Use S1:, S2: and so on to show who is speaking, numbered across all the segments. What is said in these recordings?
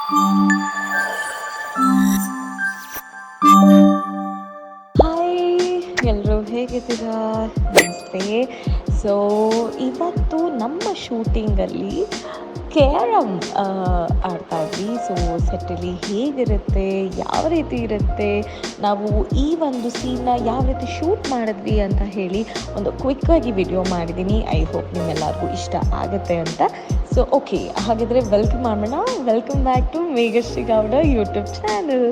S1: Hi, ಎಲ್ಲರೂ ಹೇಗಿದ್ದೀರಾ? ನಮಸ್ತೆ. ಸೊ ಇವತ್ತು ನಮ್ಮ ಶೂಟಿಂಗಲ್ಲಿ ಕ್ಯಾರಮ್ ಆಡ್ತಾ ಇದ್ವಿ. ಸೊ ಸೆಟ್ಟಲ್ಲಿ ಹೇಗಿರುತ್ತೆ, ಯಾವ ರೀತಿ ಇರುತ್ತೆ, ನಾವು ಈ ಒಂದು ಸೀನ್ನ ಯಾವ ರೀತಿ ಶೂಟ್ ಮಾಡಿದ್ವಿ ಅಂತ ಹೇಳಿ ಒಂದು ಕ್ವಿಕ್ಕಾಗಿ ವಿಡಿಯೋ ಮಾಡಿದ್ದೀನಿ. ಐ ಹೋಪ್ ನಿಮ್ಮೆಲ್ಲರಿಗೂ ಇಷ್ಟ ಆಗುತ್ತೆ ಅಂತ. ಸೊ ಓಕೆ, ಹಾಗಿದ್ರೆ ವೆಲ್ಕಮ್ ಮಾಡೋಣ. Welcome back to Meghashree Gowda YouTube channel.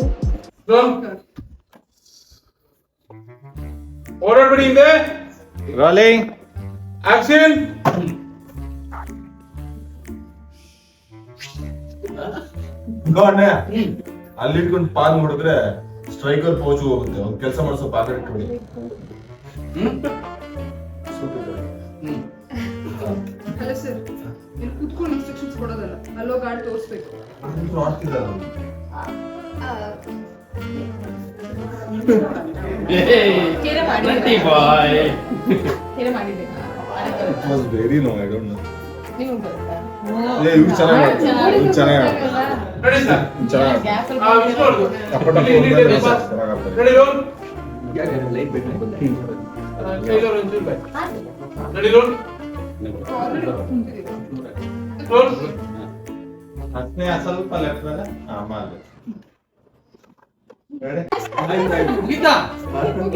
S2: Everybody in there?
S3: Rolling.
S2: Action!
S3: ಅಲ್ಲಿ ಇಟ್ಕೊಂಡು ಪಾಲ್ ನೋಡಿದ್ರೆ ಸ್ಟ್ರೈಕರ್ ಪೋಚು ಹೋಗುತ್ತೆ. ಒಂದು ಕೆಲಸ ಮಾಡಿಸೋ ಪಾಕೆಟ್ ಇಟ್ಕೊಳ್ಳಿ.
S4: ಅಲ್ಲ ಸರ್, ಇಲ್ಲಿ ಕುತ್ಕೊಂಡು ಇನ್ಸ್ಟ್ರಕ್ಷನ್ಸ್ ಕೊಡೋದಲ್ಲ, ಅಲ್ಲೋ ಗಾಡಿ ತೋರಿಸ್ಬೇಕು.
S3: ಆಡ್ತಿದ್ದಾರೆ It was very no, I don't know. ಇವ್ರು ಚೆನ್ನಾಗಿ
S2: Ready, sir? Ready, roll? Kailaru onchuru back. Ready, roll? Roll?
S3: ಸ್ವಲ್ಪ ಲೆಫ್ಟ್ ಮೇಲೆ ಆಮೇಲೆ
S2: ಮುಗೀತಾ?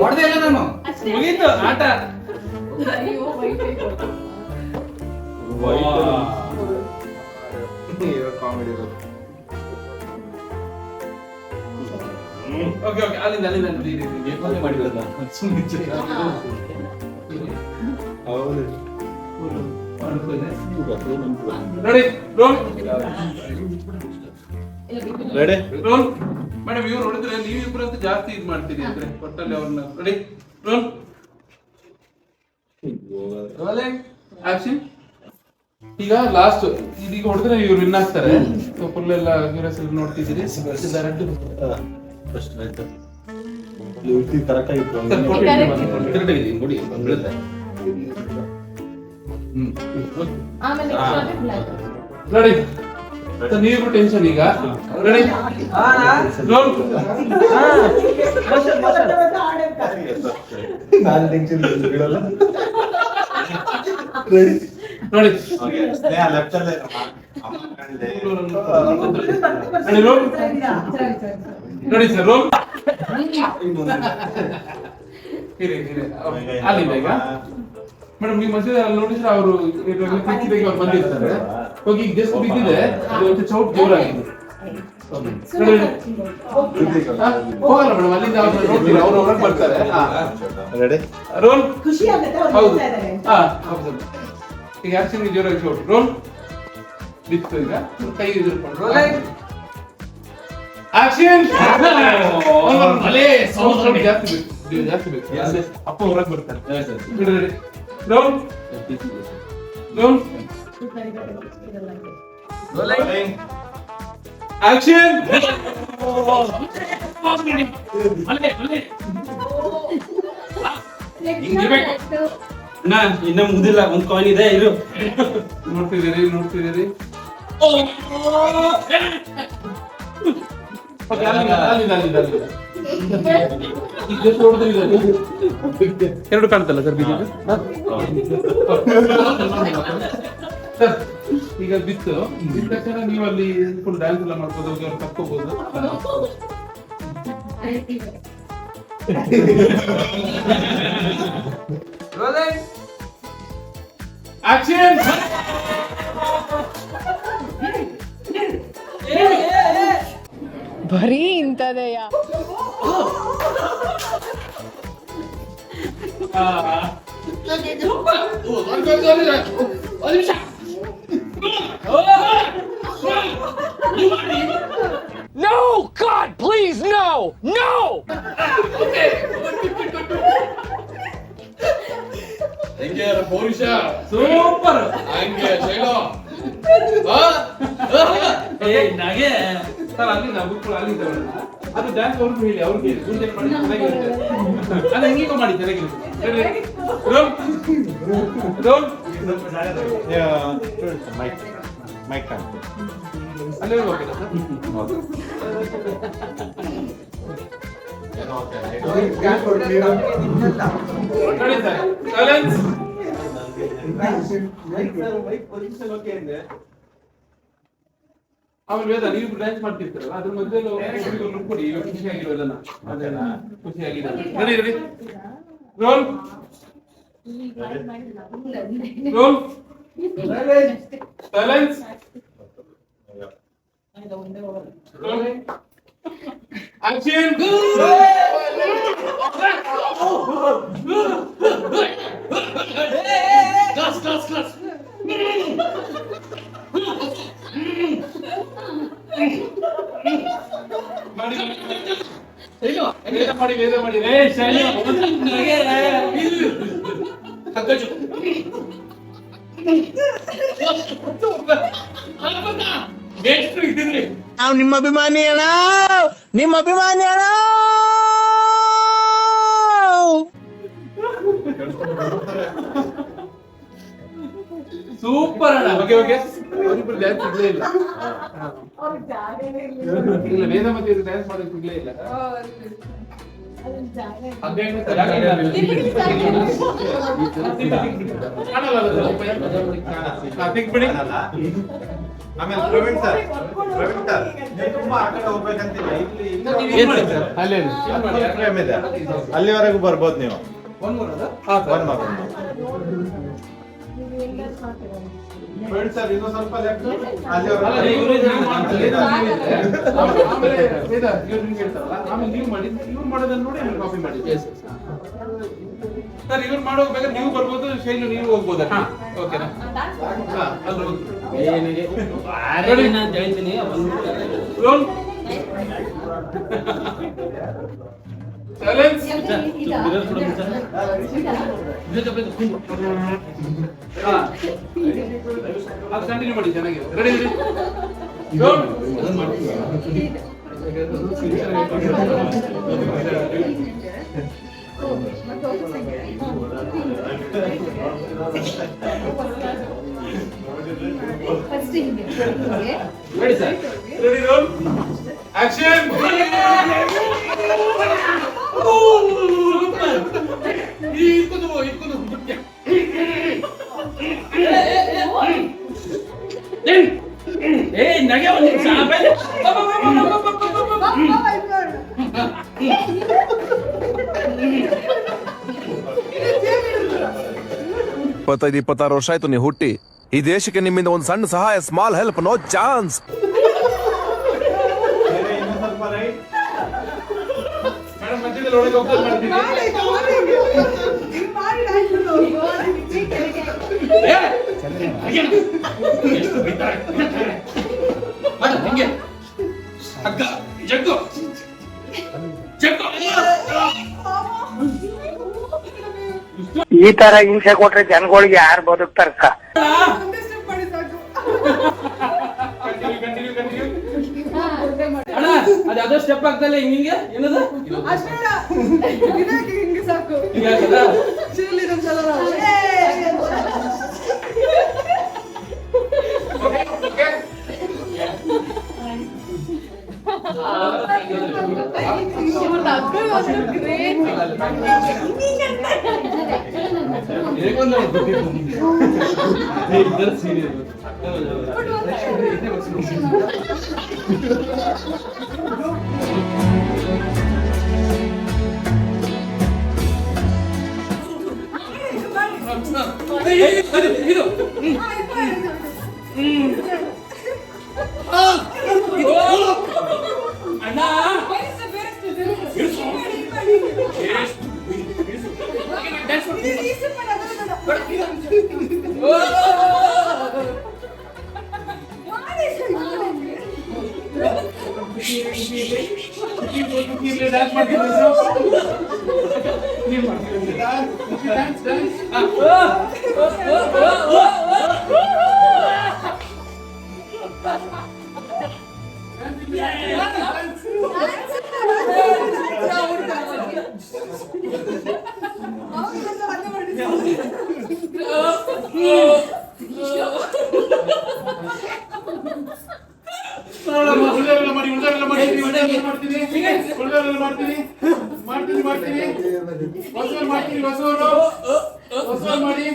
S2: ಹೊಡ್ದೆ ಇಲ್ಲ ನಾನು. ಮುಗೀತು ಆಟ.
S3: ಕಾಮಿಡಿ
S2: ಓಕೆ ಓಕೆ, ಅಲ್ಲಿಂದ ಮಾಡಿರೋದ
S3: ಹೌದು.
S2: Ready, roll.
S3: Ready
S2: roll. Madam, ಇವ್ರು ನೋಡಿದ್ರೆ ನೀವಿಬ್ರು ಅಂತ ಜಾಸ್ತಿ ಇದು ಮಾಡ್ತೀರಿ ಅಂದ್ರೆ ಒಟ್ಟಲ್ಲಿ ಅವ್ರನ್ನ. Ready, roll. Rolling, action. ಈಗ ಲಾಸ್ಟ್ ಇದೀಗ ಹೊಡೆದ್ರೆ ಇವ್ರು ವಿನ್ ಆಗ್ತಾರೆ. ಫುಲ್ ಎಲ್ಲ ಕ್ಯೂರಿಯಸ್ ನೋಡ್ತಿದ್ದೀರಿ.
S3: Correct
S2: ready. ನೀವಿಬ್ರು ಟೆನ್ಷನ್ ಈಗ. Ready, roll. ನೋಡಿ,
S3: ಲೆಫ್ಟ್ ಅಲ್ಲೇ
S2: ready, roll. Ready sir, roll. ಅಲ್ಲಿಂದ ಈಗ ಮೇಡಮ್, ನೀವು ಮಸೀದಿ ಅಲ್ಲಿ ನೋಡಿದ್ರೆ ಅವರು ಬಂದಿರ್ತಾರೆ. ಹೋಗಿ ಈಗ ಜಸ್ಟ್ ಬಿದ್ದಿದೆ, ಚೌಟ್ ಜೋರಾಗಿದೆ. ಹೋಗಲ್ಲ ಮೇಡಮ್, ಅಲ್ಲಿಂದ ನೋಡ್ತೀರಾ, ಅವ್ರು ಹೊರಗೆ ಬರ್ತಾರೆ.
S3: Ready
S2: roll. ಹೌದು, ಹಾ ಹೌದು. ಈಗ ಆಕ್ಷನ್ ಜೋರಾಗಿ ಶೋಟ್. ರೋಲ್. ಬಿತ್ತು ಈಗ ಕೈ ಎದುರ್ಕೊಂಡು ಆಕ್ಷನ್. ಜಾಸ್ತಿ ಬೇಕು, ಜಾಸ್ತಿ ಬೇಕು. ಅಪ್ಪ ಹೊರಗೆ ಬರ್ತಾರೆ. Ready, roll. ರೋಲ್. ಆಕ್ಷನ್.
S5: ಇನ್ನ ಮುಗಿದಿಲ್ಲ, ಒಂದ್ ಕಾಯಿನ್ ಇದೆ. ಇರು,
S2: ನೋಡ್ತಿದ್ದೀರಿ ನೋಡ್ತಿದ್ದೀರಿ. ಎರಡು ಕಾಣ್ತಲ್ಲ ಸರ್ ಬಿದ್ದು. ಸರ್ ಈಗ ಬಿತ್ತು ಬಿದ್ದ ತಕ್ಷಣ ನೀವು ಅಲ್ಲಿ ಫುಲ್ ಡ್ಯಾನ್ಸ್ ಎಲ್ಲ ಮಾಡ್ಬೋದು, ಅವ್ರು ಕರ್ಕೋಬಹುದು. ಆಕ್ಷನ್.
S1: ಬರೀ ಇಂಥದೆಯಾ?
S6: No! God, please, no! No!
S2: ಹೆಂಗೆ ಪೌರುಷ ಸೂಪರ್. ಹಂಗೆ ಶೈಲೋ
S5: ನಗೆ
S2: ಸರ್, ಅಲ್ಲಿ ನಾವು ಅಲ್ಲಿ ಅದು ಡ್ಯಾನ್ಸ್ ಅವ್ರಿಗೆ ಹೇಳಿ, ಅವ್ರಿಗೆ ಮುಂದೆ ಮಾಡಿ ಚೆನ್ನಾಗಿರುತ್ತೆ. ಅದು ಹೆಂಗಿಗೂ ಮಾಡಿ ಚೆನ್ನಾಗಿರುತ್ತೆ. ರೋಲ್. ರೋಲ್.
S3: ಮೈಕ್ ಮೈಕ್
S2: ಅಲ್ಲಿ ಓಕೆನಾ ಸರ್? ನೋಡಿ ಸರ್, ಸೈಲೆನ್ಸ್. ಆಮೇಲೆ ವೇದ ನೀವು ಡ್ಯಾನ್ಸ್ ಮಾಡ್ತಿರ್ತೀರಲ್ಲ ಅದ್ರ ಮಧ್ಯೆ ಲುಕ್ ಕೊಡಿ, ಇವಾಗ ಖುಷಿಯಾಗಿರೋದನ್ನ ಅದೆಲ್ಲ ಖುಷಿಯಾಗಿರೋದು. Ready ready roll roll silence action. ಮಾಡಿ ವೇದ ಮಾಡಿ
S7: ನಾವು ನಿಮ್ಮ ಅಭಿಮಾನಿ ಅಣ್ಣ, ನಿಮ್ಮ ಅಭಿಮಾನಿ ಅಣ್ಣ.
S2: ಸೂಪರ್ ಅಣ್ಣ. ಓಕೆ ಓಕೆ, ಅವರಿಬ್ರು ಡ್ಯಾನ್ಸ್ ಸಿಗ್ಲೇ ಇಲ್ಲ. ಇಲ್ಲ ವೇದ ಮತ್ತೆ ಡ್ಯಾನ್ಸ್ ಮಾಡೋದು ಸಿಗ್ಲೇ ಇಲ್ಲ.
S3: ಆಮೇಲೆ ಪ್ರವೀಣ್ ಸರ್ ನೀವು ತುಂಬಾ ಆ ಕಡೆ ಹೋಗ್ಬೇಕಂತಿಲ್ಲ, ಇಲ್ಲಿ ಅಲ್ಲಿವರೆಗೂ ಬರ್ಬೋದು ನೀವು.
S2: ಒನ್ ಮೋರ್
S3: ಪ್ರವೀಣ್ ಸರ್ ಇನ್ನೂ ಸ್ವಲ್ಪ ಲೆಫ್ಟ್
S2: ಆಮೇಲೆ ನೀವು ಮಾಡಿ, ಇವ್ರು ಮಾಡೋದನ್ನ ನೋಡಿ ಆಮೇಲೆ ಕಾಪಿ ಮಾಡಿ ಸರ್. ಇವ್ರು ಮಾಡೋಬೇಕಾದ್ರೆ ನೀವು ಬರ್ಬೋದು, ಶೈಲು ನೀವು ಹೋಗ್ಬೋದ? ಓಕೆನಾ? ಅಲ್ಲಿ
S5: ನಾನು ಹೇಳ್ತೀನಿ
S2: ರೋಲ್ ಸೈಲೆನ್ಸ್. ಅದು ಕಂಟಿನ್ಯೂ ಮಾಡಿ, ಚೆನ್ನಾಗಿದೆ. Ready ready roll ready sir. Ready roll action.
S5: ನಗೆ ಒಂದು ನಿಮಿಷ ಆಮೇಲೆ
S8: ಇಪ್ಪತ್ತೈದು 26 ವರ್ಷ ಆಯ್ತು ನೀವು ಹುಟ್ಟಿ. ಈ ದೇಶಕ್ಕೆ ನಿಮ್ಮಿಂದ ಒಂದು ಸಣ್ಣ ಸಹಾಯ, ಸ್ಮಾಲ್ ಹೆಲ್ಪ್, ನೋ ಚಾನ್ಸ್.
S3: ಇನ್ನೂ ಸ್ವಲ್ಪ ರೈಟ್.
S2: ಮೇಡಮ್ ಮಧ್ಯದಲ್ಲಿ ಒಳಗೆ ಹೋಗ್ತಾ ಮಾಡ್ತೀನಿ.
S5: ಎಷ್ಟು ಬೈತಾರೆ ಮಾಡು ಹಿಂಗೆ ಅಕ್ಕ ಜಗ್ಗು ಜಗ್ಗು.
S7: ಈ ತರ ಹಿಂಸೆ ಕೊಟ್ರೆ ಜನಗಳಿಗೆ ಯಾರು ಬದುಕ್ತಾರಕ್ಕ?
S2: Continue continue.
S5: ಅಣ್ಣ ಅದು ಯಾವ್ದೋ ಸ್ಟೆಪ್ ಆಗ್ತಲ್ಲ ಹಿಂಗೆ ಏನದು
S4: ಹಿಂಗೆ ಸಾಕು.
S5: ಹಿಂಗಾಗ್ತದಾ?
S2: ಡ್ಯಾನ್ಸ್ ಮಾಡ್ತೀನಿ. Dance dance. ಉಳಿದವರೆಲ್ಲ ಮಾಡಿ ಮಾಡ್ತೀನಿ ಹೊಸವರು ಮಾಡ್ತೀನಿ ಹೊಸವರು ಮಾಡಿ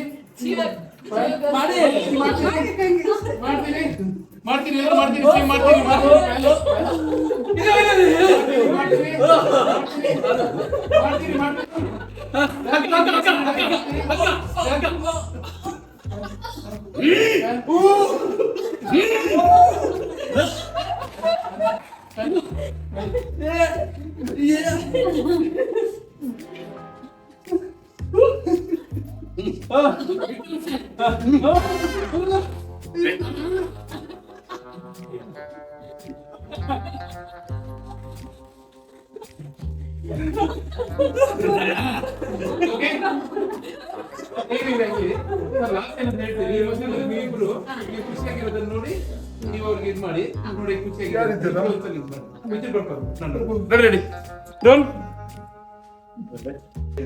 S2: ಮಾಡ್ತೀನಿ ಎಲ್ಲ ಮಾಡ್ತೀನಿ ಸೇಮ್ ಮಾಡ್ತೀನಿ ಖುಷಿಯಾಗಿರೋದನ್ನ ನೋಡಿ ನೀವು ಅವ್ರಿಗೆ ಇದು ಮಾಡಿ ನೋಡಿ ರೆಡಿ ರೋಲ್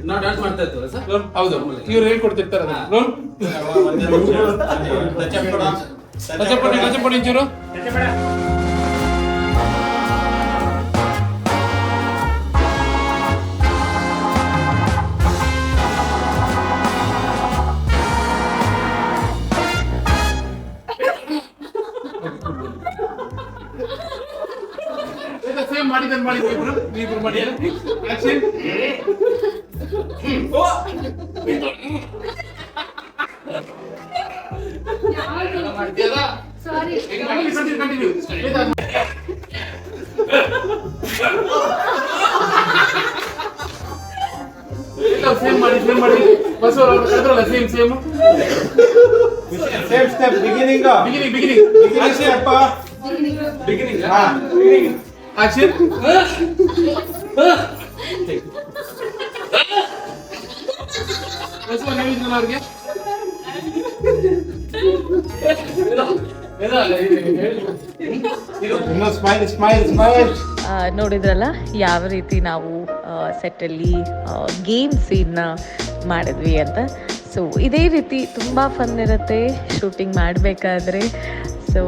S5: ನಾವು ಡ್ಯಾನ್ಸ್ ಮಾಡ್ತಾ ಇದ್ದೀವಿ ಸರ್.
S2: ಹೌದು ಇವ್ರು ಹೇಳ್ಕೊಡ್ತಿರ್ತಾರೆ ರೋಲ್ ಟಚಪಡಿ ಚೂರು ಸೇಮ್ ಮಾಡಿದ್ದನ್ನು ಮಾಡಿ ನೀವಿಬ್ರು ಮಾಡಿ ಆಕ್ಷನ್ ಕಂಟಿನ್ಯೂ ಸೇಮ್ ಮಾಡಿ ಬಸವರ ಕರೆದ್ರಲ್ಲ same
S3: step beginning
S2: step
S3: beginning
S2: action Basava ಹೇಳಿದ್ರಲ್ಲ ಅವ್ರಿಗೆ
S3: ಸ್ಮೈಲ್
S1: ನೋಡಿದ್ರಲ್ಲ ಯಾವ ರೀತಿ ನಾವು ಸೆಟ್ಟಲ್ಲಿ ಗೇಮ್ ಸೀನ್ನ ಮಾಡಿದ್ವಿ ಅಂತ. ಸೊ ಇದೇ ರೀತಿ ತುಂಬ ಫನ್ ಇರುತ್ತೆ ಶೂಟಿಂಗ್ ಮಾಡಬೇಕಾದ್ರೆ. ಸೊ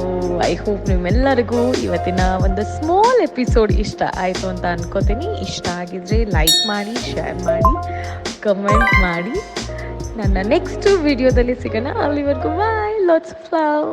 S1: ಐ ಹೋಪ್ ನಿಮ್ಮೆಲ್ಲರಿಗೂ ಇವತ್ತಿನ ಒಂದು ಸ್ಮಾಲ್ ಎಪಿಸೋಡ್ ಇಷ್ಟ ಆಯಿತು ಅಂತ ಅನ್ಕೋತೀನಿ. ಇಷ್ಟ ಆಗಿದ್ರೆ ಲೈಕ್ ಮಾಡಿ, ಶೇರ್ ಮಾಡಿ, ಕಮೆಂಟ್ ಮಾಡಿ. ನನ್ನ ನೆಕ್ಸ್ಟ್ ವಿಡಿಯೋದಲ್ಲಿ ಸಿಗೋಣ. ಅಲ್ಲಿವರೆಗೂ ಬಾಯ್, ಲಾಟ್ಸ್ ಆಫ್ ಲವ್.